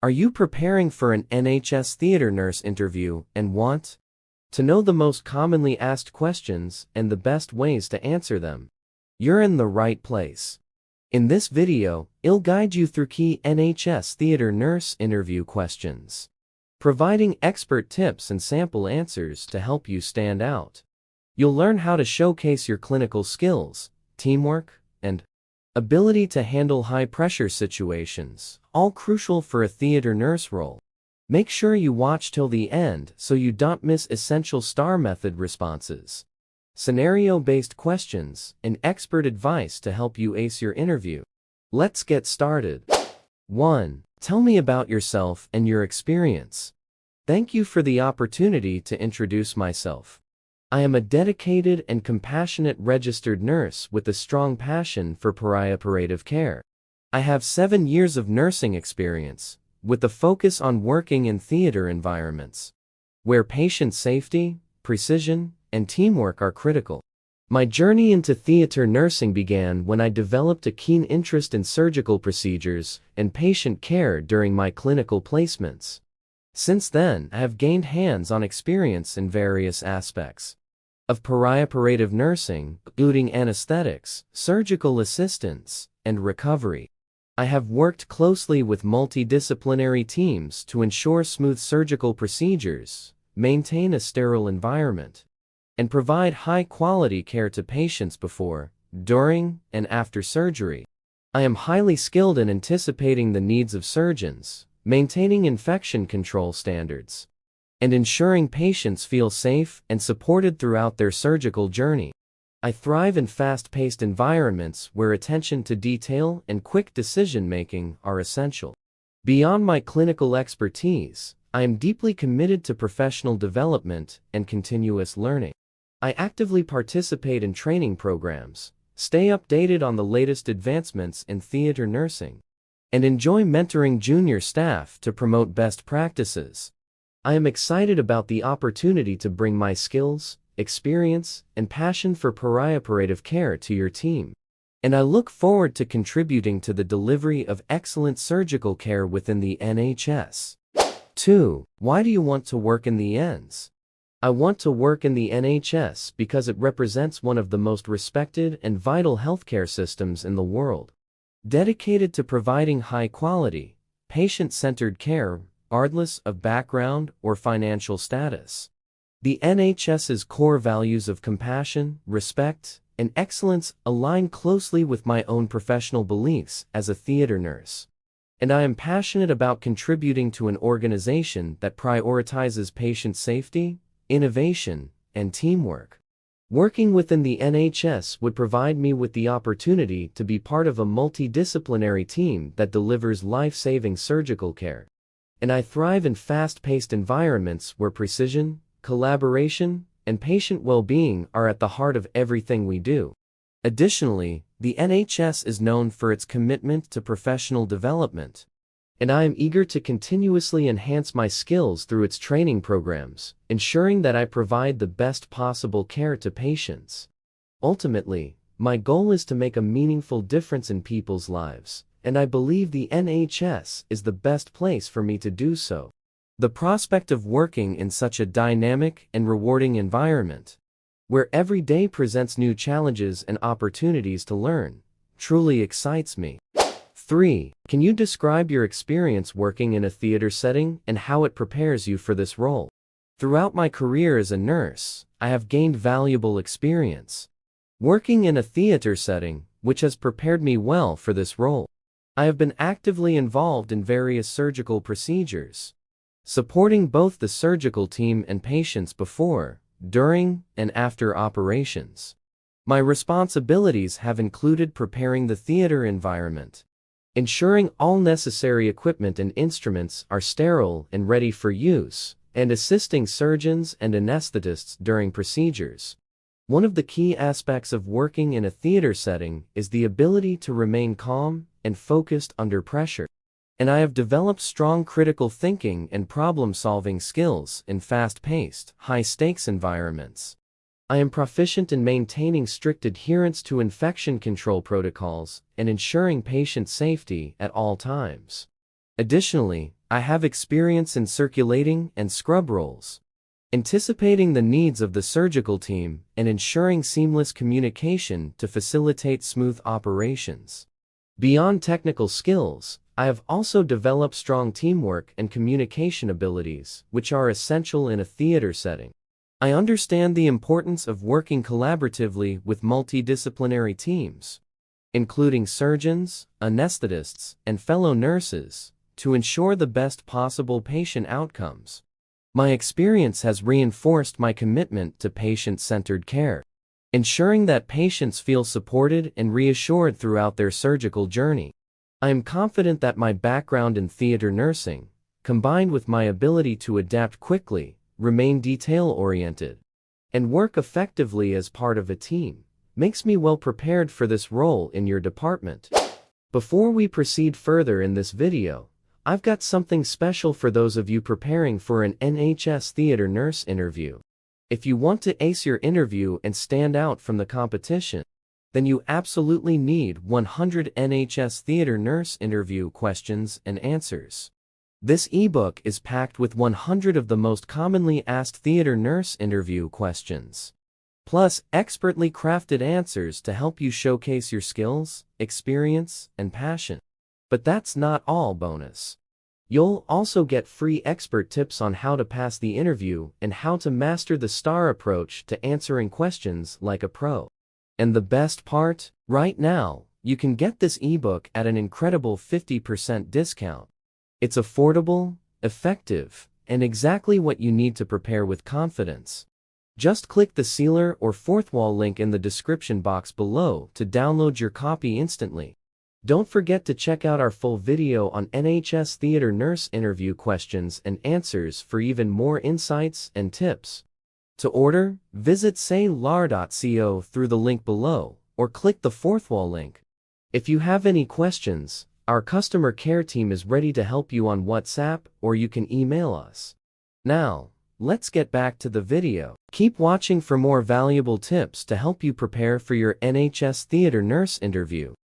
Are you preparing for an NHS Theatre Nurse interview and want to know the most commonly asked questions and the best ways to answer them? You're in the right place. In this video, I'll guide you through key NHS Theatre Nurse interview questions, providing expert tips and sample answers to help you stand out. You'll learn how to showcase your clinical skills, teamwork, and ability to handle high-pressure situations, all crucial for a theater nurse role. Make sure you watch till the end so you don't miss essential STAR method responses, scenario-based questions, and expert advice to help you ace your interview. Let's get started. 1. Tell me about yourself and your experience. Thank you for the opportunity to introduce myself. I am a dedicated and compassionate registered nurse with a strong passion for perioperative care. I have 7 years of nursing experience, with a focus on working in theater environments, where patient safety, precision, and teamwork are critical. My journey into theater nursing began when I developed a keen interest in surgical procedures and patient care during my clinical placements. Since then, I have gained hands-on experience in various aspects of perioperative nursing, including anesthetics, surgical assistance, and recovery. I have worked closely with multidisciplinary teams to ensure smooth surgical procedures, maintain a sterile environment, and provide high-quality care to patients before, during, and after surgery. I am highly skilled in anticipating the needs of surgeons, maintaining infection control standards, and ensuring patients feel safe and supported throughout their surgical journey. I thrive in fast-paced environments where attention to detail and quick decision-making are essential. Beyond my clinical expertise, I am deeply committed to professional development and continuous learning. I actively participate in training programs, stay updated on the latest advancements in theater nursing, and enjoy mentoring junior staff to promote best practices. I am excited about the opportunity to bring my skills, experience, and passion for perioperative care to your team, and I look forward to contributing to the delivery of excellent surgical care within the NHS. 2. Why do you want to work in the NHS? I want to work in the NHS because it represents one of the most respected and vital healthcare systems in the world, dedicated to providing high-quality, patient-centered care regardless of background or financial status. The NHS's core values of compassion, respect, and excellence align closely with my own professional beliefs as a theater nurse, and I am passionate about contributing to an organization that prioritizes patient safety, innovation, and teamwork. Working within the NHS would provide me with the opportunity to be part of a multidisciplinary team that delivers life-saving surgical care, and I thrive in fast-paced environments where precision, collaboration, and patient well-being are at the heart of everything we do. Additionally, the NHS is known for its commitment to professional development, and I am eager to continuously enhance my skills through its training programs, ensuring that I provide the best possible care to patients. Ultimately, my goal is to make a meaningful difference in people's lives, and I believe the NHS is the best place for me to do so. The prospect of working in such a dynamic and rewarding environment, where every day presents new challenges and opportunities to learn, truly excites me. 3. Can you describe your experience working in a theater setting and how it prepares you for this role? Throughout my career as a nurse, I have gained valuable experience working in a theater setting, which has prepared me well for this role. I have been actively involved in various surgical procedures, supporting both the surgical team and patients before, during, and after operations. My responsibilities have included preparing the theater environment, ensuring all necessary equipment and instruments are sterile and ready for use, and assisting surgeons and anesthetists during procedures. One of the key aspects of working in a theater setting is the ability to remain calm and focused under pressure, and I have developed strong critical thinking and problem-solving skills in fast-paced, high-stakes environments. I am proficient in maintaining strict adherence to infection control protocols and ensuring patient safety at all times. Additionally, I have experience in circulating and scrub roles, anticipating the needs of the surgical team and ensuring seamless communication to facilitate smooth operations. Beyond technical skills, I have also developed strong teamwork and communication abilities, which are essential in a theater setting. I understand the importance of working collaboratively with multidisciplinary teams, including surgeons, anesthetists, and fellow nurses, to ensure the best possible patient outcomes. My experience has reinforced my commitment to patient-centered care, ensuring that patients feel supported and reassured throughout their surgical journey. I am confident that my background in theater nursing, combined with my ability to adapt quickly, remain detail-oriented, and work effectively as part of a team, makes me well prepared for this role in your department. Before we proceed further in this video, I've got something special for those of you preparing for an NHS Theatre Nurse interview. If you want to ace your interview and stand out from the competition, then you absolutely need 100 NHS Theatre Nurse interview questions and answers. This ebook is packed with 100 of the most commonly asked theatre nurse interview questions, plus expertly crafted answers to help you showcase your skills, experience, and passion. But that's not all bonus. You'll also get free expert tips on how to pass the interview and how to master the STAR approach to answering questions like a pro. And the best part? Right now, you can get this ebook at an incredible 50% discount. It's affordable, effective, and exactly what you need to prepare with confidence. Just click the sealer or fourth wall link in the description box below to download your copy instantly. Don't forget to check out our full video on NHS Theatre Nurse interview questions and answers for even more insights and tips. To order, visit saylar.co through the link below, or click the fourth wall link. If you have any questions, our customer care team is ready to help you on WhatsApp, or you can email us. Now, let's get back to the video. Keep watching for more valuable tips to help you prepare for your NHS Theatre Nurse interview.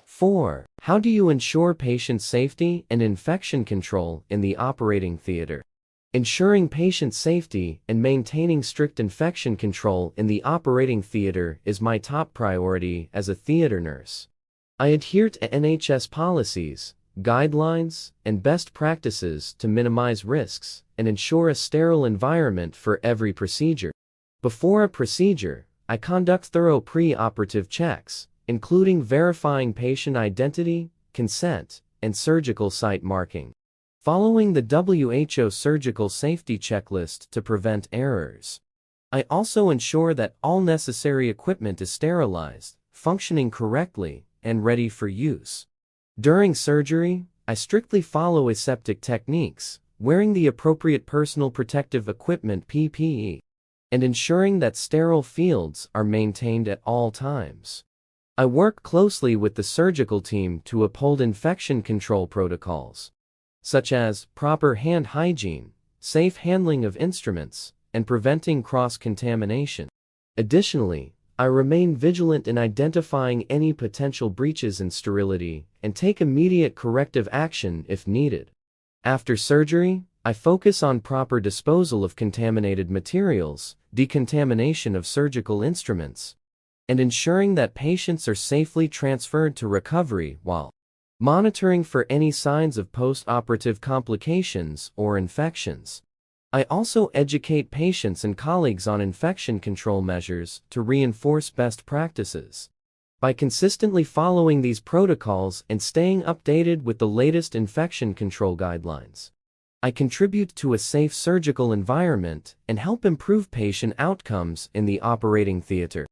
4. How do you ensure patient safety and infection control in the operating theater? Ensuring patient safety and maintaining strict infection control in the operating theater is my top priority as a theater nurse. I adhere to NHS policies, guidelines, and best practices to minimize risks and ensure a sterile environment for every procedure. Before a procedure, I conduct thorough pre-operative checks, including verifying patient identity, consent, and surgical site marking, following the WHO surgical safety checklist to prevent errors. I also ensure that all necessary equipment is sterilized, functioning correctly, and ready for use. During surgery, I strictly follow aseptic techniques, wearing the appropriate personal protective equipment (PPE), and ensuring that sterile fields are maintained at all times. I work closely with the surgical team to uphold infection control protocols, such as proper hand hygiene, safe handling of instruments, and preventing cross-contamination. Additionally, I remain vigilant in identifying any potential breaches in sterility and take immediate corrective action if needed. After surgery, I focus on proper disposal of contaminated materials, decontamination of surgical instruments, and ensuring that patients are safely transferred to recovery while monitoring for any signs of post-operative complications or infections. I also educate patients and colleagues on infection control measures to reinforce best practices. By consistently following these protocols and staying updated with the latest infection control guidelines, I contribute to a safe surgical environment and help improve patient outcomes in the operating theater.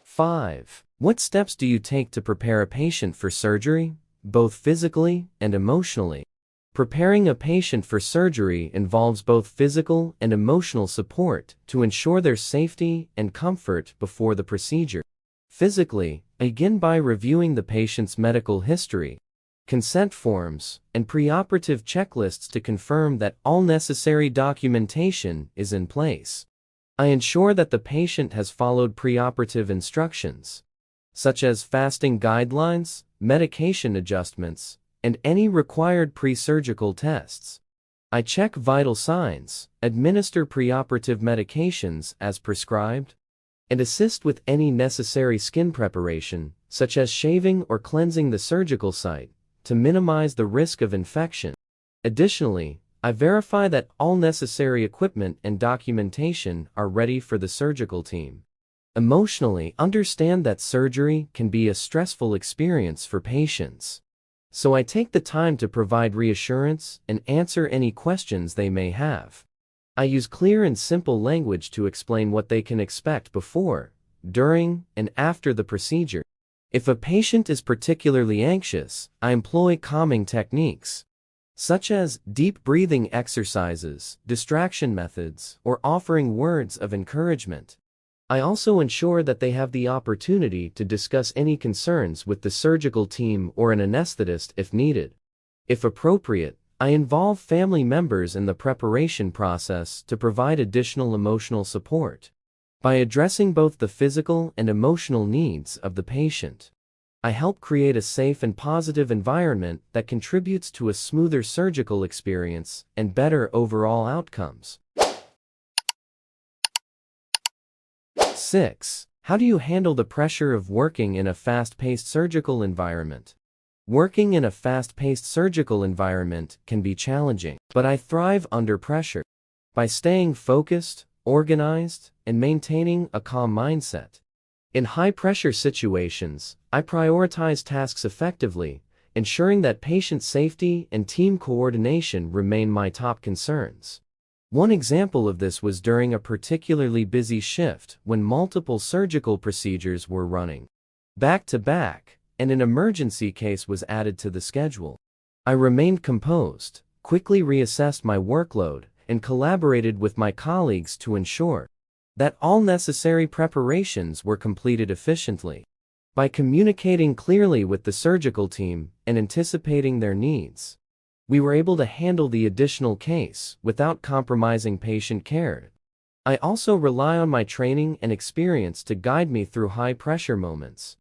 5. What steps do you take to prepare a patient for surgery, both physically and emotionally? Preparing a patient for surgery involves both physical and emotional support to ensure their safety and comfort before the procedure. Physically, I begin by reviewing the patient's medical history, consent forms, and preoperative checklists to confirm that all necessary documentation is in place. I ensure that the patient has followed preoperative instructions, such as fasting guidelines, medication adjustments, and any required pre-surgical tests. I check vital signs, administer preoperative medications as prescribed, and assist with any necessary skin preparation, such as shaving or cleansing the surgical site, to minimize the risk of infection. Additionally, I verify that all necessary equipment and documentation are ready for the surgical team. Emotionally, understand that surgery can be a stressful experience for patients. So I take the time to provide reassurance and answer any questions they may have. I use clear and simple language to explain what they can expect before, during, and after the procedure. If a patient is particularly anxious, I employ calming techniques, such as deep breathing exercises, distraction methods, or offering words of encouragement. I also ensure that they have the opportunity to discuss any concerns with the surgical team or an anesthetist if needed. If appropriate, I involve family members in the preparation process to provide additional emotional support. By addressing both the physical and emotional needs of the patient, I help create a safe and positive environment that contributes to a smoother surgical experience and better overall outcomes. 6. How do you handle the pressure of working in a fast-paced surgical environment? Working in a fast-paced surgical environment can be challenging, but I thrive under pressure. By staying focused, organized, and maintaining a calm mindset. In high-pressure situations, I prioritize tasks effectively, ensuring that patient safety and team coordination remain my top concerns. One example of this was during a particularly busy shift when multiple surgical procedures were running back-to-back, and an emergency case was added to the schedule. I remained composed, quickly reassessed my workload, and collaborated with my colleagues to ensure that all necessary preparations were completed efficiently. By communicating clearly with the surgical team and anticipating their needs, we were able to handle the additional case without compromising patient care. I also rely on my training and experience to guide me through high-pressure moments.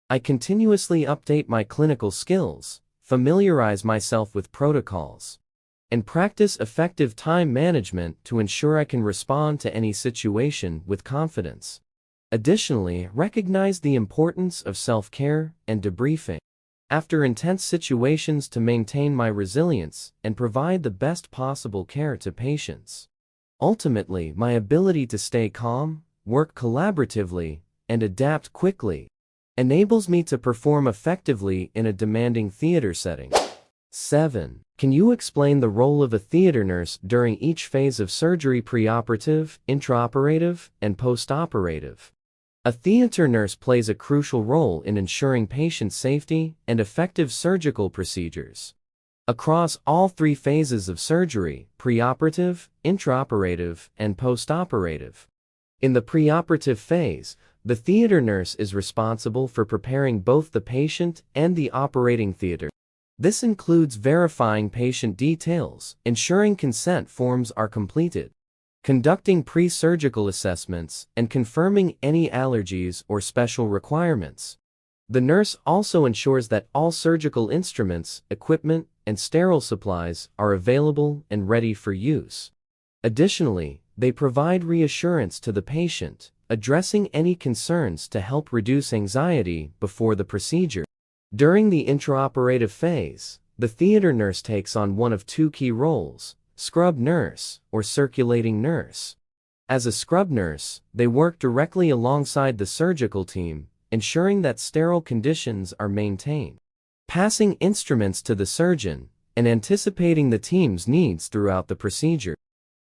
I continuously update my clinical skills, familiarize myself with protocols, and practice effective time management to ensure I can respond to any situation with confidence. Additionally, recognize the importance of self-care and debriefing after intense situations to maintain my resilience and provide the best possible care to patients. Ultimately, my ability to stay calm, work collaboratively, and adapt quickly enables me to perform effectively in a demanding theater setting. 7. Can you explain the role of a theater nurse during each phase of surgery: preoperative, intraoperative, and postoperative? A theater nurse plays a crucial role in ensuring patient safety and effective surgical procedures across all three phases of surgery: preoperative, intraoperative, and postoperative. In the preoperative phase, the theater nurse is responsible for preparing both the patient and the operating theater. This includes verifying patient details, ensuring consent forms are completed, conducting pre-surgical assessments, and confirming any allergies or special requirements. The nurse also ensures that all surgical instruments, equipment, and sterile supplies are available and ready for use. Additionally, they provide reassurance to the patient, addressing any concerns to help reduce anxiety before the procedure. During the intraoperative phase, the theater nurse takes on one of two key roles: scrub nurse or circulating nurse. As a scrub nurse, they work directly alongside the surgical team, ensuring that sterile conditions are maintained, passing instruments to the surgeon, and anticipating the team's needs throughout the procedure.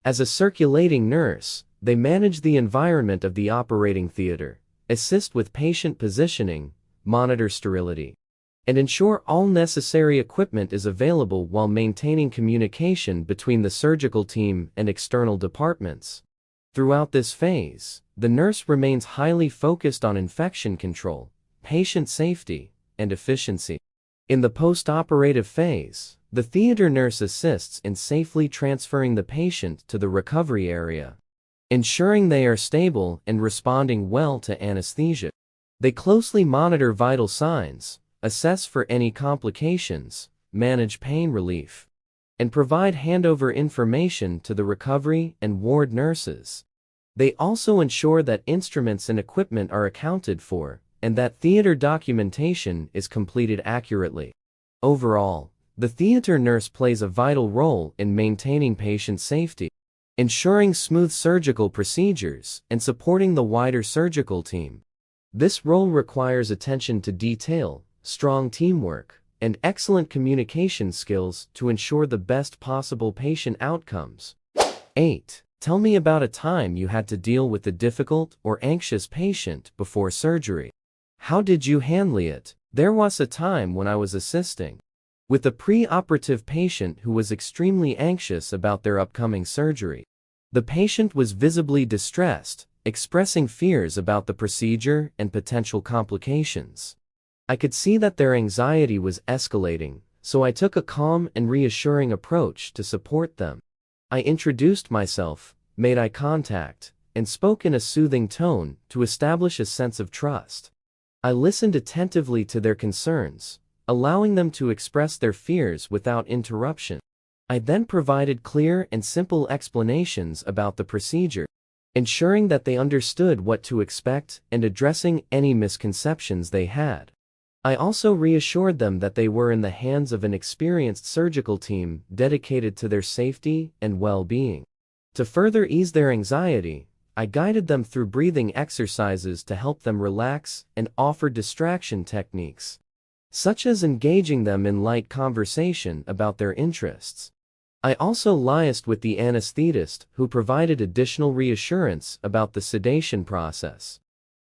As a circulating nurse, they manage the environment of the operating theater, assist with patient positioning, monitor sterility, and ensure all necessary equipment is available while maintaining communication between the surgical team and external departments. Throughout this phase, the nurse remains highly focused on infection control, patient safety, and efficiency. In the postoperative phase, the theater nurse assists in safely transferring the patient to the recovery area, ensuring they are stable and responding well to anesthesia. They closely monitor vital signs, assess for any complications, manage pain relief, and provide handover information to the recovery and ward nurses. They also ensure that instruments and equipment are accounted for, and that theater documentation is completed accurately. Overall, the theater nurse plays a vital role in maintaining patient safety, ensuring smooth surgical procedures, and supporting the wider surgical team. This role requires attention to detail, strong teamwork, and excellent communication skills to ensure the best possible patient outcomes. 8. Tell me about a time you had to deal with a difficult or anxious patient before surgery. How did you handle it? There was a time when I was assisting with a pre-operative patient who was extremely anxious about their upcoming surgery. The patient was visibly distressed, expressing fears about the procedure and potential complications. I could see that their anxiety was escalating, so I took a calm and reassuring approach to support them. I introduced myself, made eye contact, and spoke in a soothing tone to establish a sense of trust. I listened attentively to their concerns, allowing them to express their fears without interruption. I then provided clear and simple explanations about the procedure, ensuring that they understood what to expect and addressing any misconceptions they had. I also reassured them that they were in the hands of an experienced surgical team dedicated to their safety and well-being. To further ease their anxiety, I guided them through breathing exercises to help them relax and offered distraction techniques, such as engaging them in light conversation about their interests. I also liaised with the anesthetist, who provided additional reassurance about the sedation process.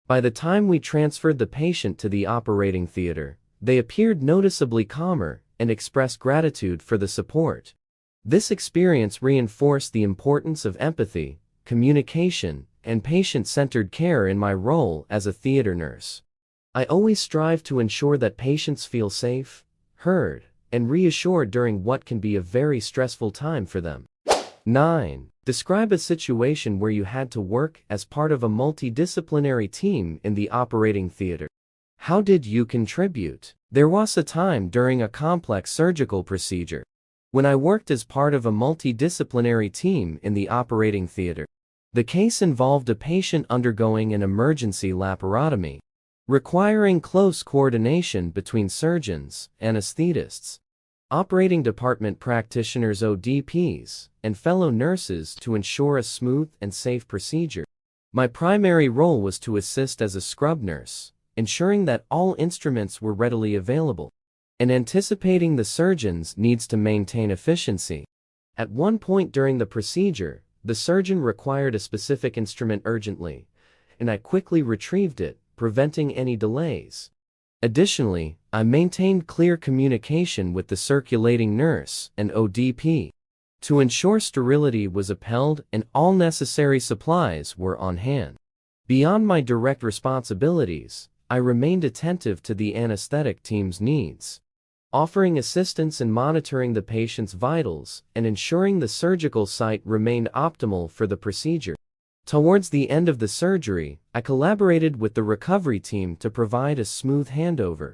By the time we transferred the patient to the operating theater, they appeared noticeably calmer and expressed gratitude for the support. This experience reinforced the importance of empathy, communication, and patient-centered care in my role as a theater nurse. I always strive to ensure that patients feel safe, heard, and reassured during what can be a very stressful time for them. 9. Describe a situation where you had to work as part of a multidisciplinary team in the operating theater. How did you contribute? There was a time during a complex surgical procedure when I worked as part of a multidisciplinary team in the operating theater. The case involved a patient undergoing an emergency laparotomy, requiring close coordination between surgeons, anesthetists, operating department practitioners (ODPs), and fellow nurses to ensure a smooth and safe procedure. My primary role was to assist as a scrub nurse, ensuring that all instruments were readily available, and anticipating the surgeon's needs to maintain efficiency. At one point during the procedure, the surgeon required a specific instrument urgently, and I quickly retrieved it, preventing any delays. Additionally, I maintained clear communication with the circulating nurse and ODP to ensure sterility was upheld and all necessary supplies were on hand. Beyond my direct responsibilities, I remained attentive to the anesthetic team's needs, offering assistance in monitoring the patient's vitals and ensuring the surgical site remained optimal for the procedure. Towards the end of the surgery, I collaborated with the recovery team to provide a smooth handover,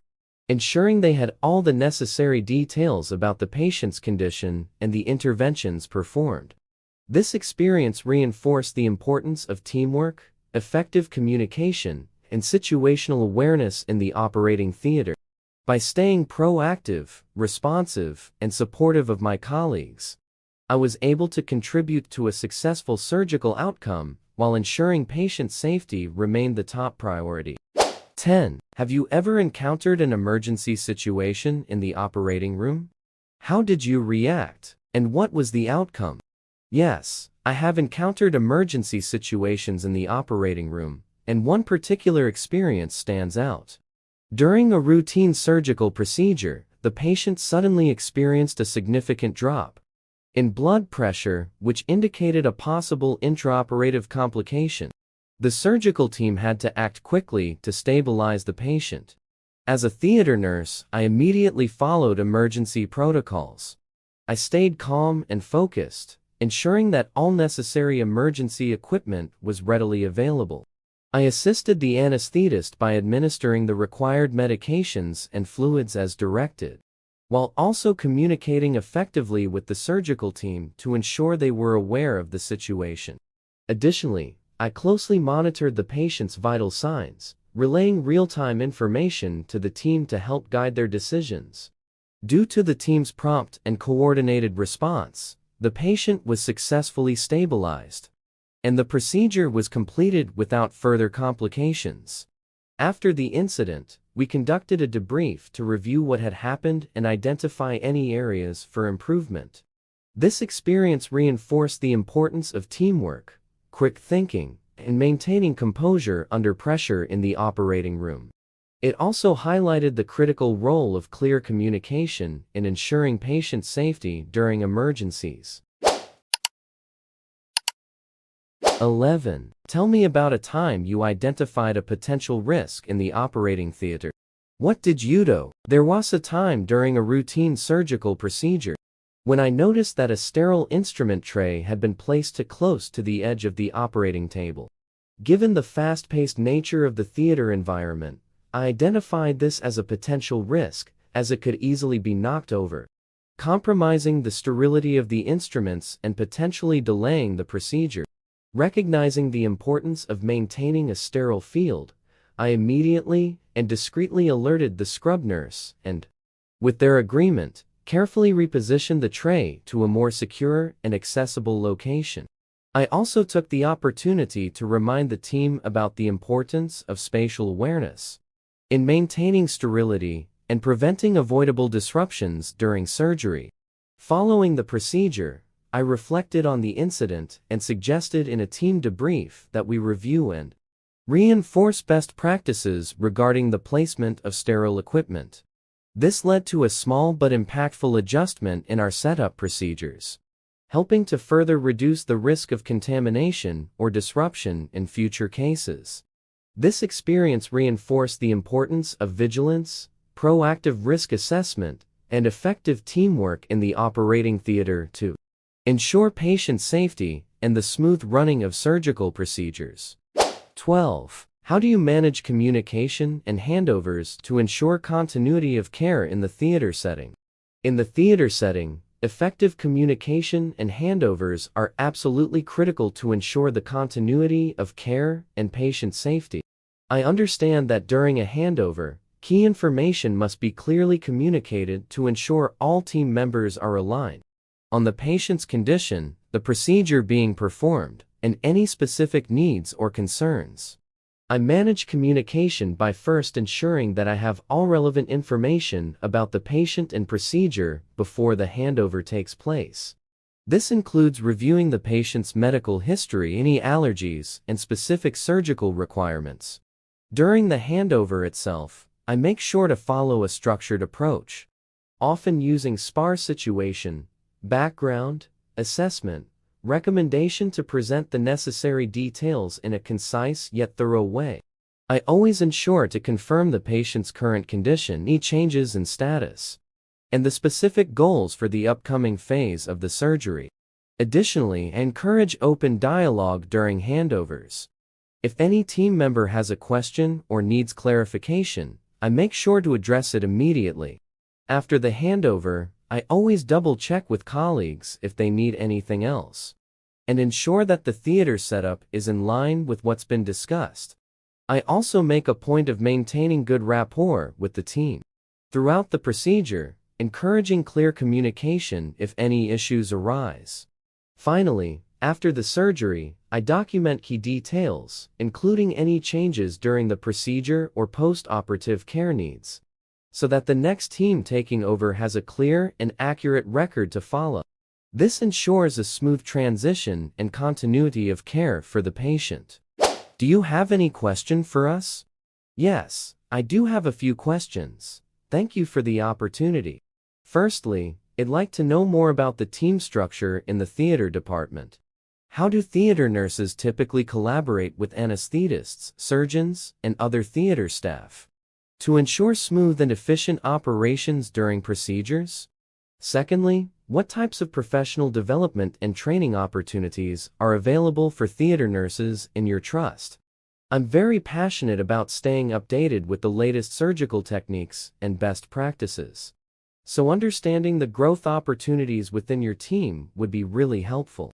ensuring they had all the necessary details about the patient's condition and the interventions performed. This experience reinforced the importance of teamwork, effective communication, and situational awareness in the operating theater. By staying proactive, responsive, and supportive of my colleagues, I was able to contribute to a successful surgical outcome while ensuring patient safety remained the top priority. 10. Have you ever encountered an emergency situation in the operating room? How did you react, and what was the outcome? Yes, I have encountered emergency situations in the operating room, and one particular experience stands out. During a routine surgical procedure, the patient suddenly experienced a significant drop in blood pressure, which indicated a possible intraoperative complication. The surgical team had to act quickly to stabilize the patient. As a theater nurse, I immediately followed emergency protocols. I stayed calm and focused, ensuring that all necessary emergency equipment was readily available. I assisted the anesthetist by administering the required medications and fluids as directed, while also communicating effectively with the surgical team to ensure they were aware of the situation. Additionally, I closely monitored the patient's vital signs, relaying real-time information to the team to help guide their decisions. Due to the team's prompt and coordinated response, the patient was successfully stabilized, and the procedure was completed without further complications. After the incident, we conducted a debrief to review what had happened and identify any areas for improvement. This experience reinforced the importance of teamwork, quick thinking, and maintaining composure under pressure in the operating room. It also highlighted the critical role of clear communication in ensuring patient safety during emergencies. 11. Tell me about a time you identified a potential risk in the operating theater. What did you do? There was a time during a routine surgical procedure when I noticed that a sterile instrument tray had been placed too close to the edge of the operating table. Given the fast-paced nature of the theater environment, I identified this as a potential risk, as it could easily be knocked over, compromising the sterility of the instruments and potentially delaying the procedure. Recognizing the importance of maintaining a sterile field, I immediately and discreetly alerted the scrub nurse and, with their agreement, carefully repositioned the tray to a more secure and accessible location. I also took the opportunity to remind the team about the importance of spatial awareness in maintaining sterility and preventing avoidable disruptions during surgery. Following the procedure, I reflected on the incident and suggested in a team debrief that we review and reinforce best practices regarding the placement of sterile equipment. This led to a small but impactful adjustment in our setup procedures, helping to further reduce the risk of contamination or disruption in future cases. This experience reinforced the importance of vigilance, proactive risk assessment, and effective teamwork in the operating theater to ensure patient safety and the smooth running of surgical procedures. 12. How do you manage communication and handovers to ensure continuity of care in the theater setting? In the theater setting, effective communication and handovers are absolutely critical to ensure the continuity of care and patient safety. I understand that during a handover, key information must be clearly communicated to ensure all team members are aligned on the patient's condition, the procedure being performed, and any specific needs or concerns. I manage communication by first ensuring that I have all relevant information about the patient and procedure before the handover takes place. This includes reviewing the patient's medical history, any allergies, and specific surgical requirements. During the handover itself, I make sure to follow a structured approach, often using SPAR situation, background, assessment, recommendation to present the necessary details in a concise yet thorough way. I always ensure to confirm the patient's current condition, any changes in status, and the specific goals for the upcoming phase of the surgery. Additionally, I encourage open dialogue during handovers. If any team member has a question or needs clarification, I make sure to address it immediately. After the handover, I always double-check with colleagues if they need anything else, and ensure that the theater setup is in line with what's been discussed. I also make a point of maintaining good rapport with the team throughout the procedure, encouraging clear communication if any issues arise. Finally, after the surgery, I document key details, including any changes during the procedure or post-operative care needs, so that the next team taking over has a clear and accurate record to follow. This ensures a smooth transition and continuity of care for the patient. Do you have any question for us? Yes, I do have a few questions. Thank you for the opportunity. Firstly, I'd like to know more about the team structure in the theater department. How do theater nurses typically collaborate with anesthetists, surgeons, and other theater staff to ensure smooth and efficient operations during procedures? Secondly, what types of professional development and training opportunities are available for theater nurses in your trust? I'm very passionate about staying updated with the latest surgical techniques and best practices. so understanding the growth opportunities within your team would be really helpful.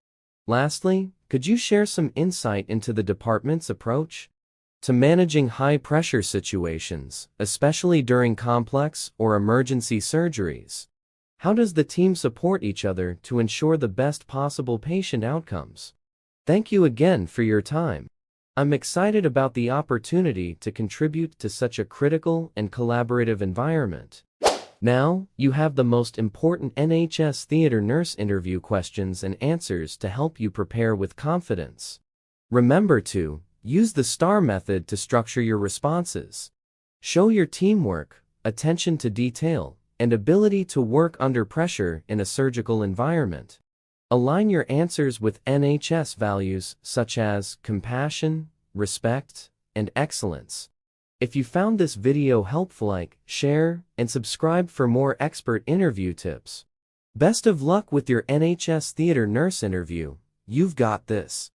Lastly, could you share some insight into the department's approach to managing high-pressure situations, especially during complex or emergency surgeries? How does the team support each other to ensure the best possible patient outcomes? Thank you again for your time. I'm excited about the opportunity to contribute to such a critical and collaborative environment. Now, you have the most important NHS Theatre Nurse interview questions and answers to help you prepare with confidence. Remember to use the STAR method to structure your responses. Show your teamwork, attention to detail, and ability to work under pressure in a surgical environment. Align your answers with NHS values such as compassion, respect, and excellence. If you found this video helpful, like, share, and subscribe for more expert interview tips. Best of luck with your NHS Theatre Nurse interview. You've got this.